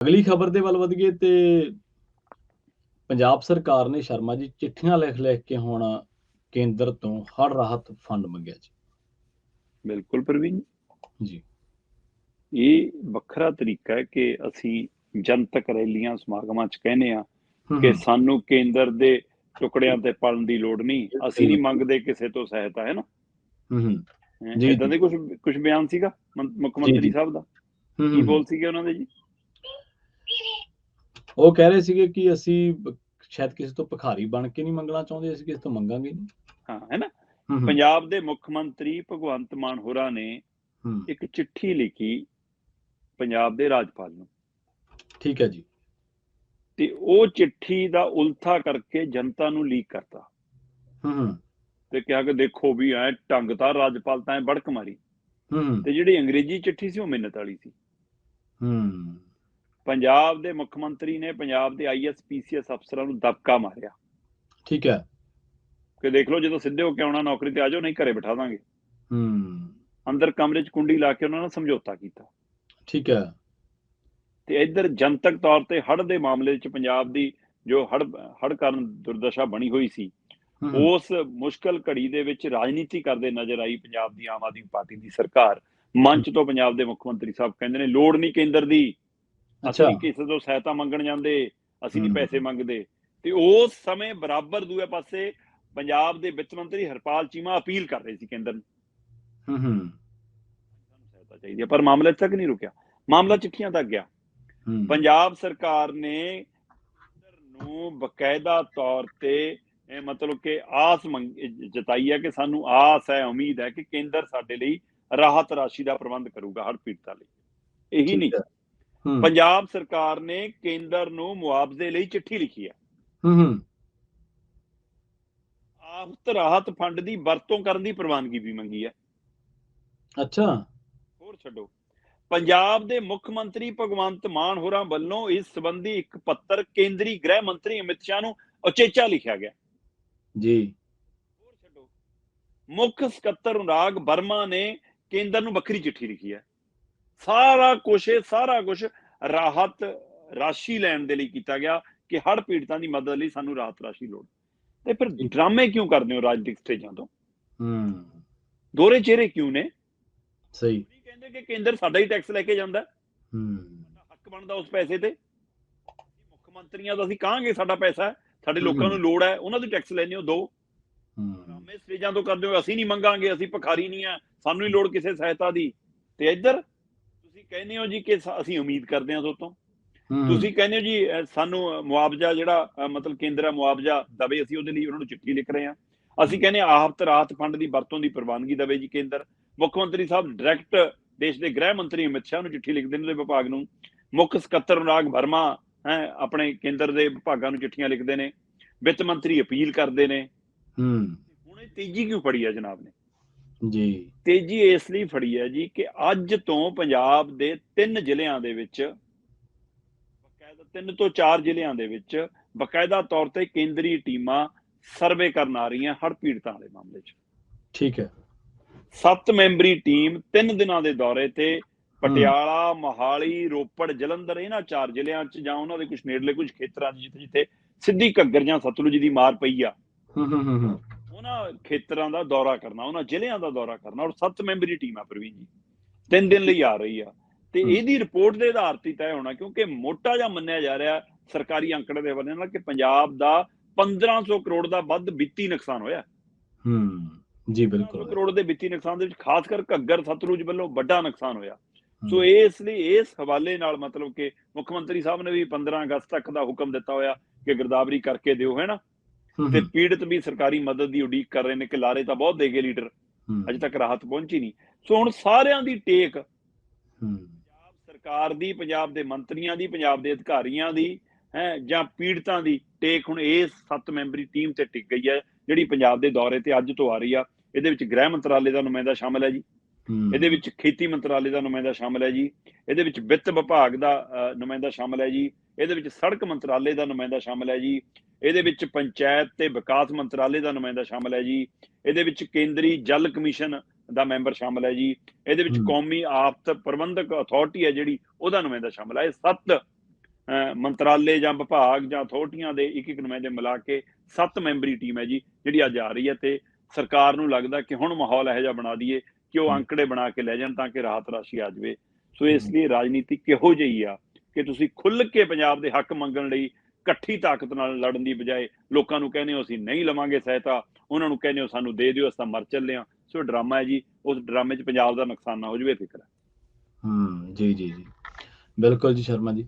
ਅਗਲੀ ਖਬਰ ਦੇ ਵੱਲ ਵਧੀਏ ਤੇ ਪੰਜਾਬ ਸਰਕਾਰ ਨੇ ਸ਼ਰਮਾ ਜੀ ਚਿੱਠੀਆਂ ਲਿਖ ਕੇ ਹੁਣ ਕੇਂਦਰ ਤੋਂ ਹੜ੍ਹ ਰਾਹਤ ਫੰਡ ਮੰਗਿਆ ਜੀ। ਬਿਲਕੁਲ ਪ੍ਰਵੀਨ ਜੀ, ਇਹ ਵੱਖਰਾ ਤਰੀਕਾ ਹੈ ਕਿ ਅਸੀਂ ਜਨਤਕ ਰੈਲੀਆਂ ਸਮਾਗਮਾਂ 'ਚ ਕਹਿੰਦੇ ਆ ਕਿ ਸਾਨੂੰ ਕੇਂਦਰ ਦੇ ਟੁਕੜਿਆਂ ਤੇ ਪਲਣ ਦੀ ਲੋੜ ਨਹੀਂ, ਅਸੀਂ ਨਹੀਂ ਮੰਗਦੇ ਕਿਸੇ ਤੋਂ ਸਹਾਇਤਾ, ਹੈ ਨਾ। ਏਦਾਂ ਦੇ ਕੁਝ ਬਿਆਨ ਸੀਗਾ ਮੁੱਖ ਮੰਤਰੀ ਸਾਹਿਬ ਦਾ। ਕੀ ਬੋਲ ਸੀਗੇ ਉਹਨਾਂ ਦੇ ਜੀ? ਉਹ ਕਹਿ ਰਹੇ ਸੀਗੇ ਕਿ ਅਸੀਂ ਸ਼ਾਇਦ ਕਿਸੇ ਤੋਂ ਭਿਖਾਰੀ ਬਣ ਕੇ ਨਹੀਂ ਮੰਗਣਾ ਚਾਹੁੰਦੇ, ਅਸੀਂ ਕਿਸੇ ਤੋਂ ਮੰਗਾਂਗੇ ਨਹੀਂ। ਹਾਂ, ਹੈ ਨਾ। ਪੰਜਾਬ ਦੇ ਮੁੱਖ ਮੰਤਰੀ ਭਗਵੰਤ ਮਾਨ ਹੋਰਾਂ ਨੇ ਇੱਕ ਚਿੱਠੀ ਲਿਖੀ ਪੰਜਾਬ ਦੇ ਰਾਜਪਾਲ ਨੂੰ। ਠੀਕ ਹੈ ਜੀ। ਤੇ ਉਹ ਚਿੱਠੀ ਦਾ ਉਲਥਾ ਕਰਕੇ ਜਨਤਾ ਨੂੰ ਲੀਕ ਕਰਤਾ ਤੇ ਕਿਹਾ ਕਿ ਦੇਖੋ ਵੀ ਐ ਢੰਗ ਤਾਂ ਰਾਜਪਾਲ ਤਾਂ ਬੜਕ ਮਾਰੀ। ਤੇ ਜਿਹੜੀ ਅੰਗਰੇਜ਼ੀ ਚਿੱਠੀ ਸੀ ਉਹ ਮਿੰਨਤ ਵਾਲੀ ਸੀ। ਪੰਜਾਬ ਦੇ ਮੁੱਖ ਮੰਤਰੀ ਨੇ ਪੰਜਾਬ ਦੇ IAS PCS ਅਫਸਰਾਂ ਨੂੰ ਦਬਕਾ ਮਾਰਿਆ। ਠੀਕ ਹੈ ਕਿ ਦੇਖ ਲਓ, ਜਦੋਂ ਸਿੱਧੇ ਹੋ ਕੇ ਆਉਣਾ ਨੌਕਰੀ ਤੇ ਆ ਜਾਓ, ਨਹੀਂ ਘਰੇ ਬਿਠਾ ਦਾਂਗੇ। ਅੰਦਰ ਕਮਰੇ 'ਚ ਕੁੰਡੀ ਲਾ ਕੇ ਉਹਨਾਂ ਨਾਲ ਸਮਝੌਤਾ ਕੀਤਾ। ਠੀਕ ਹੈ। ਤੇ ਇੱਧਰ ਜਨਤਕ ਤੌਰ ਤੇ ਹੜ੍ਹ ਦੇ ਮਾਮਲੇ 'ਚ ਪੰਜਾਬ ਦੀ ਜੋ ਹੜ੍ਹ ਕਾਰਨ ਦੁਰਦਸ਼ਾ ਬਣੀ ਹੋਈ ਸੀ, ਉਸ ਮੁਸ਼ਕਲ ਘੜੀ ਦੇ ਵਿੱਚ ਰਾਜਨੀਤੀ ਕਰਦੇ ਨਜ਼ਰ ਆਈ ਪੰਜਾਬ ਦੀ ਆਮ ਆਦਮੀ ਪਾਰਟੀ ਦੀ ਸਰਕਾਰ। ਮੰਚ ਤੋਂ ਪੰਜਾਬ ਦੇ ਮੁੱਖ ਮੰਤਰੀ ਸਾਹਿਬ ਕਹਿੰਦੇ ਨੇ ਲੋੜ ਨਹੀਂ ਕੇਂਦਰ ਦੀ, ਅਸੀਂ ਨਹੀਂ ਕਿਸੇ ਤੋਂ ਸਹਾਇਤਾ ਮੰਗਣ ਜਾਂਦੇ, ਅਸੀਂ ਨਹੀਂ ਪੈਸੇ ਮੰਗਦੇ। ਤੇ ਉਸ ਸਮੇਂ ਬਰਾਬਰ ਦੂਏ ਪਾਸੇ ਪੰਜਾਬ ਦੇ ਵਿੱਤ ਮੰਤਰੀ ਹਰਪਾਲ ਚੀਮਾ ਅਪੀਲ ਕਰ ਰਹੇ ਸੀ ਕੇਂਦਰ ਨੂੰ, ਸਹਾਇਤਾ ਚਾਹੀਦੀ ਹੈ। ਪਰ ਮਾਮਲਾ ਇੱਥੇ ਤੱਕ ਨਹੀਂ ਰੁਕਿਆ, ਮਾਮਲਾ ਚਿੱਠੀਆਂ ਤੱਕ ਗਿਆ। ਪੰਜਾਬ ਸਰਕਾਰ ਨੇ ਨੂੰ ਬਕਾਇਦਾ ਤੌਰ ਤੇ ਮਤਲਬ ਕਿ ਆਸ ਜਤਾਈ ਹੈ ਕਿ ਸਾਨੂੰ ਆਸ ਹੈ, ਉਮੀਦ ਹੈ ਕਿ ਕੇਂਦਰ ਸਾਡੇ ਲਈ ਰਾਹਤ ਰਾਸ਼ੀ ਦਾ ਪ੍ਰਬੰਧ ਕਰੂਗਾ ਹੜ੍ਹ ਪੀੜਤਾਂ ਲਈ। ਇਹੀ ਨਹੀਂ, ਪੰਜਾਬ ਸਰਕਾਰ ਨੇ ਕੇਂਦਰ ਨੂੰ ਮੁਆਵਜ਼ੇ ਲਈ ਚਿੱਠੀ ਲਿਖੀ ਹੈ। ਆਫਤ ਰਾਹਤ ਫੰਡ ਦੀ ਵਰਤੋਂ ਕਰਨ ਦੀ ਪ੍ਰਵਾਨਗੀ ਵੀ ਮੰਗੀ ਹੈ। ਅੱਛਾ, ਹੋਰ ਛੱਡੋ, ਪੰਜਾਬ ਦੇ ਮੁੱਖ ਮੰਤਰੀ ਭਗਵੰਤ ਮਾਨ ਹੋਰਾਂ ਵੱਲੋਂ ਇਸ ਸੰਬੰਧੀ ਇੱਕ ਪੱਤਰ ਕੇਂਦਰੀ ਗ੍ਰਹਿ ਮੰਤਰੀ ਅਮਿਤ ਸ਼ਾਹ ਨੂੰ ਉਚੇਚਾ ਲਿਖਿਆ ਗਿਆ ਜੀ। ਹੋਰ ਛੱਡੋ, ਮੁੱਖ ਸਕੱਤਰ ਅਨੁਰਾਗ ਵਰਮਾ ਨੇ ਕੇਂਦਰ ਨੂੰ ਵੱਖਰੀ ਚਿੱਠੀ ਲਿਖੀ ਹੈ। ਸਾਰਾ ਕੁਝ ਰਾਹਤ ਰਾਸ਼ੀ ਲੈਣ ਦੇ ਲਈ ਕੀਤਾ ਗਿਆ ਕਿ ਹੜ੍ਹ ਪੀੜਤਾਂ ਦੀ ਮਦਦ ਲਈ ਸਾਨੂੰ ਰਾਹਤ ਰਾਸ਼ੀ ਲੋੜ। ਤੇ ਫਿਰ ਡਰਾਮੇ ਕਿਉਂ ਕਰਦੇ ਹੋ ਰਾਜਨੀਤਿਕ ਸਟੇਜਾਂ ਤੋਂ? ਦੋਹਰੇ ਚਿਹਰੇ ਕਿਉਂ ਨੇ? ਸਹੀ ਕਹਿੰਦੇ ਕਿ ਕੇਂਦਰ ਸਾਡਾ ਹੀ ਟੈਕਸ ਲੈ ਕੇ ਜਾਂਦਾ, ਹੱਕ ਬਣਦਾ ਉਸ ਪੈਸੇ ਤੇ। ਮੁੱਖ ਮੰਤਰੀਆਂ ਦਾ ਅਸੀਂ ਕਹਾਂਗੇ ਸਾਡਾ ਪੈਸਾ ਹੈ, ਸਾਡੇ ਲੋਕਾਂ ਨੂੰ ਲੋੜ ਹੈ, ਉਹਨਾਂ ਦੀ ਟੈਕਸ ਲੈਣੇ ਹੋ ਦੋ। ਡਰਾਮੇ ਸਟੇਜਾਂ ਤੋਂ ਕਰਦੇ ਹੋ, ਅਸੀਂ ਨਹੀਂ ਮੰਗਾਂਗੇ, ਅਸੀਂ ਭਿਖਾਰੀ ਨਹੀਂ ਆ, ਸਾਨੂੰ ਹੀ ਲੋੜ ਕਿਸੇ ਸਹਾਇਤਾ ਦੀ। ਤੇ ਇੱਧਰ ਤੁਸੀਂ ਕਹਿੰਦੇ ਹੋ ਜੀ ਕਿ ਅਸੀਂ ਉਮੀਦ ਕਰਦੇ ਹਾਂ ਤੁਹਾਤੋਂ। ਤੁਸੀਂ ਕਹਿੰਦੇ ਹੋ ਜੀ ਸਾਨੂੰ ਮੁਆਵਜ਼ਾ ਜਿਹੜਾ ਮਤਲਬ ਕੇਂਦਰ ਮੁਆਵਜ਼ਾ ਦਵੇ, ਅਸੀਂ ਉਹਦੇ ਲਈ ਉਹਨਾਂ ਨੂੰ ਚਿੱਠੀ ਲਿਖ ਰਹੇ ਹਾਂ। ਅਸੀਂ ਕਹਿੰਦੇ ਆਫਤ ਰਾਹਤ ਫੰਡ ਦੀ ਵਰਤੋਂ ਦੀ ਪ੍ਰਵਾਨਗੀ ਦਵੇ ਜੀ ਕੇਂਦਰ। ਮੁੱਖ ਮੰਤਰੀ ਸਾਹਿਬ ਡਾਇਰੈਕਟ ਦੇਸ਼ ਦੇ ਗ੍ਰਹਿ ਮੰਤਰੀ ਅਮਿਤ ਸ਼ਾਹ ਨੂੰ ਚਿੱਠੀ ਲਿਖਦੇ ਨੇ ਉਹਦੇ ਵਿਭਾਗ ਨੂੰ। ਮੁੱਖ ਸਕੱਤਰ ਅਨੁਰਾਗ ਵਰਮਾ ਆਪਣੇ ਕੇਂਦਰ ਦੇ ਵਿਭਾਗਾਂ ਨੂੰ ਚਿੱਠੀਆਂ ਲਿਖਦੇ ਨੇ। ਵਿੱਤ ਮੰਤਰੀ ਅਪੀਲ ਕਰਦੇ ਨੇ। ਹੁਣ ਇਹ ਤੇਜ਼ੀ ਕਿਉਂ ਫੜੀ ਹੈ ਜਨਾਬ ਨੇ? ਜੀ, ਤੇਜ਼ੀ ਇਸ ਲਈ ਫੜੀ ਹੈ ਜੀ ਕਿ ਅੱਜ ਤੋਂ ਪੰਜਾਬ ਦੇ 3 ਜ਼ਿਲ੍ਹਿਆਂ ਦੇ ਵਿੱਚ, 3 ਤੋਂ 4 ਜ਼ਿਲ੍ਹਿਆਂ ਦੇ ਵਿੱਚ ਬਕਾਇਦਾ ਤੌਰ ਤੇ ਕੇਂਦਰੀ ਟੀਮਾਂ ਸਰਵੇ ਕਰਨ ਆ ਰਹੀਆਂ ਹੜ੍ਹ ਪੀੜਤਾਂ ਦੇ ਮਾਮਲੇ 'ਚ। ਠੀਕ ਹੈ। 7 ਮੈਂਬਰੀ ਟੀਮ 3 ਦਿਨਾਂ ਦੇ ਦੌਰੇ ਤੇ ਪਟਿਆਲਾ, ਮੋਹਾਲੀ, ਰੋਪੜ, ਜਲੰਧਰ, ਇਹਨਾਂ 4 ਜ਼ਿਲ੍ਹਿਆਂ 'ਚ ਜਾਂ ਉਹਨਾਂ ਦੇ ਕੁਝ ਨੇੜਲੇ ਕੁਝ ਖੇਤਰਾਂ 'ਚ ਜਿੱਥੇ ਸਿੱਧੀ ਘੱਗਰ ਜਾਂ ਸਤਲੁਜ ਦੀ ਮਾਰ ਪਈ ਆ, ਉਹਨਾਂ ਖੇਤਰਾਂ ਦਾ ਦੌਰਾ ਕਰਨਾ, ਉਹਨਾਂ ਜ਼ਿਲ੍ਹਿਆਂ ਦਾ ਦੌਰਾ ਕਰਨਾ। ਔਰ 7 ਮੈਂਬਰੀ ਟੀਮ ਆ ਪ੍ਰਵੀਨ ਜੀ, 3 ਦਿਨ ਲਈ ਆ ਰਹੀ ਆ। ਤੇ ਇਹਦੀ ਰਿਪੋਰਟ ਦੇ ਆਧਾਰ ਤੇ ਤੈਅ ਹੋਣਾ, ਕਿਉਂਕਿ ਮੋਟਾ ਜਿਹਾ ਮੰਨਿਆ ਜਾ ਰਿਹਾ ਸਰਕਾਰੀ ਅੰਕੜੇ ਦੇ ਹਵਾਲੇ ਨਾਲ ਕਿ ਪੰਜਾਬ ਦਾ 1500 ਕਰੋੜ ਦਾ ਵੱਧ ਵਿੱਤੀ ਨੁਕਸਾਨ ਹੋਇਆ। ਜੀ ਬਿਲਕੁਲ, ਕਰੋੜ ਦੇ ਵਿੱਤੀ ਨੁਕਸਾਨ ਦੇ ਵਿੱਚ ਖਾਸ ਕਰ ਘੱਗਰ ਸਤਲੁਜ ਵੱਲੋਂ ਵੱਡਾ ਨੁਕਸਾਨ ਹੋਇਆ। ਸੋ ਇਸ ਲਈ ਇਸ ਹਵਾਲੇ ਨਾਲ ਮਤਲਬ ਕਿ ਮੁੱਖ ਮੰਤਰੀ ਸਾਹਿਬ ਨੇ ਵੀ 15 ਅਗਸਤ ਤੱਕ ਦਾ ਹੁਕਮ ਦਿੱਤਾ ਹੋਇਆ ਕਿ ਗਿਰਦਾਵਰੀ ਕਰਕੇ ਦਿਓ, ਹੈ ਨਾ। ਤੇ ਪੀੜਤ ਵੀ ਸਰਕਾਰੀ ਮਦਦ ਦੀ ਉਡੀਕ ਕਰ ਰਹੇ ਨੇ ਕਿ ਲਾਰੇ ਤਾਂ ਬਹੁਤ ਦੇ ਗਏ ਲੀਡਰ, ਅਜੇ ਤੱਕ ਰਾਹਤ ਪਹੁੰਚੀ ਨਹੀਂ। ਸੋ ਹੁਣ ਸਾਰਿਆਂ ਦੀ ਟੇਕ ਪੰਜਾਬ ਸਰਕਾਰ ਦੀ, ਪੰਜਾਬ ਦੇ ਮੰਤਰੀਆਂ ਦੀ, ਪੰਜਾਬ ਦੇ ਅਧਿਕਾਰੀਆਂ ਦੀ ਜਾਂ ਪੀੜਤਾਂ ਦੀ ਟੇਕ ਹੁਣ ਇਸ 7 ਮੈਂਬਰੀ ਟੀਮ ਤੇ ਟਿਕ ਗਈ ਹੈ ਜਿਹੜੀ ਪੰਜਾਬ ਦੇ ਦੌਰੇ ਤੇ ਅੱਜ ਤੋਂ ਆ ਰਹੀ ਆ। ਇਹਦੇ ਵਿੱਚ ਗ੍ਰਹਿ ਮੰਤਰਾਲੇ ਦਾ ਨੁਮਾਇੰਦਾ ਸ਼ਾਮਲ ਹੈ ਜੀ, ਇਹਦੇ ਵਿੱਚ ਖੇਤੀ ਮੰਤਰਾਲੇ ਦਾ ਨੁਮਾਇੰਦਾ ਸ਼ਾਮਲ ਹੈ ਜੀ, ਇਹਦੇ ਵਿੱਚ ਵਿੱਤ ਵਿਭਾਗ ਦਾ ਨੁਮਾਇੰਦਾ ਸ਼ਾਮਲ ਹੈ ਜੀ, ਇਹਦੇ ਵਿੱਚ ਸੜਕ ਮੰਤਰਾਲੇ ਦਾ ਨੁਮਾਇੰਦਾ ਸ਼ਾਮਲ ਹੈ ਜੀ, ਇਹਦੇ ਵਿੱਚ ਪੰਚਾਇਤ ਤੇ ਵਿਕਾਸ ਮੰਤਰਾਲੇ ਦਾ ਨੁਮਾਇੰਦਾ ਸ਼ਾਮਲ ਹੈ ਜੀ, ਇਹਦੇ ਵਿੱਚ ਕੇਂਦਰੀ ਜਲ ਕਮਿਸ਼ਨ ਦਾ ਮੈਂਬਰ ਸ਼ਾਮਲ ਹੈ ਜੀ, ਇਹਦੇ ਵਿੱਚ ਕੌਮੀ ਆਫਤ ਪ੍ਰਬੰਧਕ ਅਥਾਰਟੀ ਹੈ ਜਿਹੜੀ ਉਹਦਾ ਨੁਮਾਇੰਦਾ ਸ਼ਾਮਲ ਹੈ। ਇਹ 7 ਮੰਤਰਾਲੇ ਜਾਂ ਵਿਭਾਗ ਜਾਂ ਅਥਾਰਟੀਆਂ ਦੇ ਇੱਕ ਨੁਮਾਇੰਦੇ ਮਿਲਾ ਕੇ 7 ਮੈਂਬਰੀ ਟੀਮ ਹੈ ਜੀ ਜਿਹੜੀ ਅੱਜ ਆ ਰਹੀ ਹੈ। ਤੇ ਸਰਕਾਰ ਨੂੰ ਲੱਗਦਾ ਕਿ ਹੁਣ ਮਾਹੌਲ ਇਹੋ ਜਿਹਾ ਬਣਾ ਦਈਏ ਕਿ ਉਹ ਅੰਕੜੇ ਬਣਾ ਕੇ ਲੈ ਜਾਣ ਤਾਂ ਕਿ ਰਾਹਤ ਰਾਸ਼ੀ ਆ ਜਾਵੇ। ਸੋ ਇਸ ਲਈ ਰਾਜਨੀਤੀ ਕਿਹੋ ਜਿਹੀ ਆ ਕਿ ਤੁਸੀਂ ਖੁੱਲ੍ਹ ਕੇ ਪੰਜਾਬ ਦੇ ਹੱਕ ਮੰਗਣ ਲਈ ਇਕੱਠੀ ਤਾਕਤ ਨਾਲ ਲੜਨ ਦੀ ਬਜਾਏ ਲੋਕਾਂ ਨੂੰ ਕਹਿੰਦੇ ਹੋ ਅਸੀਂ ਨਹੀਂ ਲਵਾਂਗੇ ਸਹਾਇਤਾ, ਉਹਨਾਂ ਨੂੰ ਕਹਿੰਦੇ ਹੋ ਸਾਨੂੰ ਦੇ ਦਿਓ ਅਸੀਂ ਤਾਂ ਮਰ ਚੱਲੇ ਹਾਂ। ਸੋ ਡਰਾਮਾ ਹੈ ਜੀ, ਉਸ ਡਰਾਮੇ 'ਚ ਪੰਜਾਬ ਦਾ ਨੁਕਸਾਨ ਨਾ ਹੋ ਜਾਵੇ, ਫਿਕਰ ਹੈ। ਜੀ ਜੀ ਜੀ, ਬਿਲਕੁਲ ਜੀ ਸ਼ਰਮਾ ਜੀ।